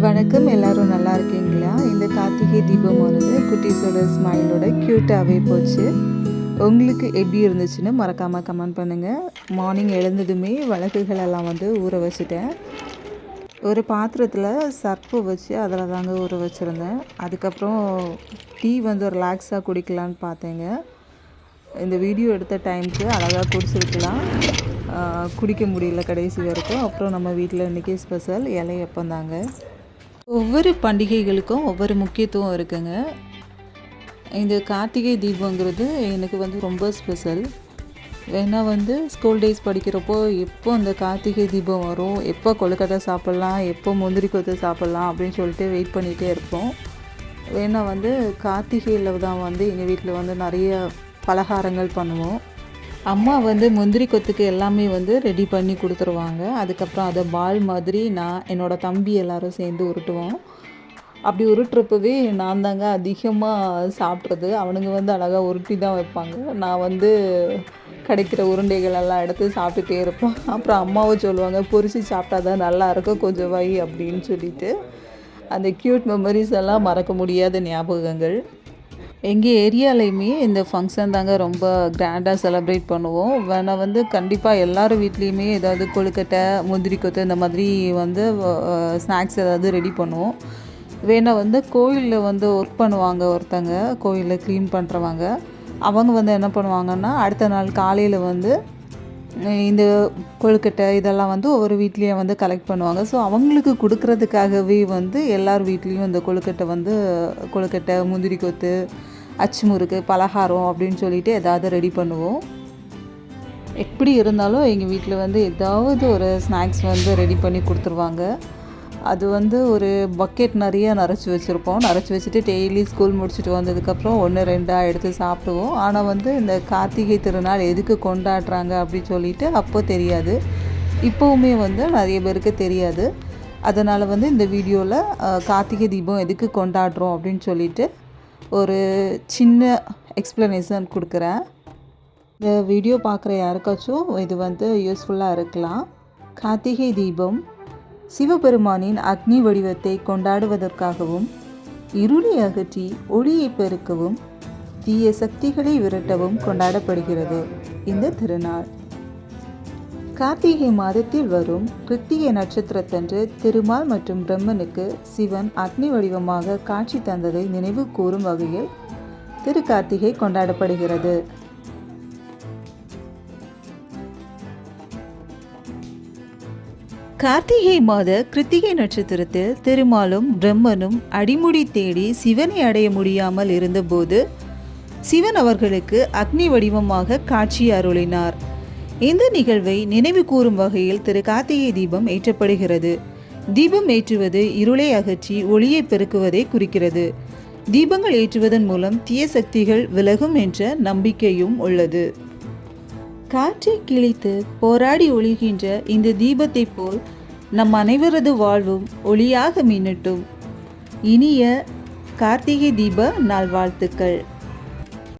வணக்கம், எல்லாரும் நல்லா இருக்கீங்களா? இந்த கார்த்திகை தீபமானது குட்டீஸோட ஸ்மைலோட க்யூட்டாகவே போச்சு. உங்களுக்கு எப்படி இருந்துச்சுன்னு மறக்காமல் கமெண்ட் பண்ணுங்கள். மார்னிங் எழுந்ததுமே விளக்குகள் எல்லாம் ஊற வச்சுட்டேன். ஒரு பாத்திரத்தில் சர்ப்பு வச்சு அதில் தாங்க ஊற வச்சுருந்தேன். அதுக்கப்புறம் டீ ரிலாக்ஸாக குடிக்கலான்னு பார்த்தேங்க. இந்த வீடியோ எடுத்த டைமுக்கு அழகாக குடிச்சிருக்கலாம், குடிக்க முடியல கடைசி வரைக்கும். அப்புறம் நம்ம வீட்டில் இன்றைக்கி ஸ்பெஷல் இலையப்பம் தாங்க. ஒவ்வொரு பண்டிகைகளுக்கும் ஒவ்வொரு முக்கியத்துவம் இருக்குங்க. இந்த கார்த்திகை தீபங்கிறது எனக்கு ரொம்ப ஸ்பெஷல். வேணால் ஸ்கூல் டேஸ் படிக்கிறப்போ எப்போ அந்த கார்த்திகை தீபம் வரும், எப்போ கொழுக்கட்டை சாப்பிட்லாம், எப்போ முந்திரி கொத்து சாப்பிட்லாம் அப்படின்னு சொல்லிட்டு வெயிட் பண்ணிகிட்டே இருப்போம். வேணால் கார்த்திகையில் தான் எங்கள் வீட்டில் நிறைய பலகாரங்கள் பண்ணுவோம். அம்மா முந்திரி கொத்துக்கு எல்லாமே ரெடி பண்ணி கொடுத்துருவாங்க. அதுக்கப்புறம் அதை பால் மாதிரி நான் என்னோடய தம்பி எல்லோரும் சேர்ந்து உருட்டுவோம். அப்படி உருட்டுறப்பவே நான் தாங்க அதிகமாக சாப்பிட்றது. அவனுங்க அழகாக உருட்டி தான் வைப்பாங்க. நான் கிடைக்கிற உருண்டைகள் எல்லாம் எடுத்து சாப்பிட்டுட்டே இருப்பேன். அப்புறம் அம்மாவும் சொல்லுவாங்க, பொரிச்சு சாப்பிட்டா தான் நல்லாயிருக்கும், கொஞ்சம் வை அப்படின்னு சொல்லிட்டு. அந்த க்யூட் மெமரிஸ் எல்லாம் மறக்க முடியாத ஞாபகங்கள். எங்கள் ஏரியாலையுமே இந்த ஃபங்க்ஷன் தாங்க ரொம்ப கிராண்டாக செலிப்ரேட் பண்ணுவோம். வேணால் கண்டிப்பாக எல்லார் வீட்லேயுமே ஏதாவது கொழுக்கட்டை, முந்திரி கொத்து இந்த மாதிரி ஸ்நாக்ஸ் ஏதாவது ரெடி பண்ணுவோம். வேணால் கோயிலில் ஒர்க் பண்ணுவாங்க ஒருத்தங்க, கோயிலில் க்ளீன் பண்ணுறவங்க. அவங்க என்ன பண்ணுவாங்கன்னா, அடுத்த நாள் காலையில் இந்த கொழுக்கட்டை இதெல்லாம் ஒவ்வொரு வீட்லேயும் கலெக்ட் பண்ணுவாங்க. ஸோ அவங்களுக்கு கொடுக்குறதுக்காகவே எல்லார் வீட்லேயும் இந்த கொழுக்கட்டை, முந்திரி கொத்து, அச்சு முறுக்கு, பலகாரம் அப்படின்னு சொல்லிட்டு ஏதாவது ரெடி பண்ணுவோம். எப்படி இருந்தாலும் எங்கள் வீட்டில் ஏதாவது ஒரு ஸ்நாக்ஸ் ரெடி பண்ணி கொடுத்துருவாங்க. அது ஒரு பக்கெட் நிறைய நிறச்சி வச்சுருப்போம். நிறச்சி வச்சுட்டு டெய்லி ஸ்கூல் முடிச்சுட்டு வந்ததுக்கப்புறம் 1-2 எடுத்து சாப்பிடுவோம். ஆனால் இந்த கார்த்திகை திருநாள் எதுக்கு கொண்டாடுறாங்க அப்படின்னு சொல்லிட்டு அப்போ தெரியாது. இப்போவுமே நிறைய பேருக்கு தெரியாது. அதனால் இந்த வீடியோவில் கார்த்திகை தீபம் எதுக்கு கொண்டாடுறோம் அப்படின்னு சொல்லிட்டு ஒரு சின்ன எக்ஸ்ப்ளனேஷன் கொடுக்குறேன். இந்த வீடியோ பார்க்குற யாருக்காச்சும் இது யூஸ்ஃபுல்லாக இருக்கலாம். கார்த்திகை தீபம் சிவபெருமானின் அக்னி வடிவத்தை கொண்டாடுவதற்காகவும், இருளை அகற்றி ஒளியை பெருக்கவும், தீய சக்திகளை விரட்டவும் கொண்டாடப்படுகிறது இந்த திருநாள். கார்த்திகை மாதத்தில் வரும் கிருத்திகை நட்சத்திரத்தன்று திருமால் மற்றும் பிரம்மனுக்கு சிவன் அக்னி வடிவமாக காட்சி தந்ததை நினைவு கூறும் வகையில் திருக்கார்த்திகை கொண்டாடப்படுகிறது. கார்த்திகை மாத கிருத்திகை நட்சத்திரத்தில் திருமாலும் பிரம்மனும் அடிமுடி தேடி சிவனை அடைய முடியாமல் இருந்தபோது சிவன் அவர்களுக்கு அக்னி வடிவமாக காட்சி அருளினார். இந்த நிகழ்வை நினைவு கூறும் வகையில் திரு கார்த்திகை தீபம் ஏற்றப்படுகிறது. தீபம் ஏற்றுவது இருளை அகற்றி ஒளியை பெருக்குவதை குறிக்கிறது. தீபங்கள் ஏற்றுவதன் மூலம் தீய சக்திகள் விலகும் என்ற நம்பிக்கையும் உள்ளது. காற்றை கிழித்து போராடி ஒளிகின்ற இந்த தீபத்தை போல் நம் அனைவரது வாழ்வும் ஒளியாக மின்னட்டும். இனிய கார்த்திகை தீப நல்வாழ்த்துக்கள்.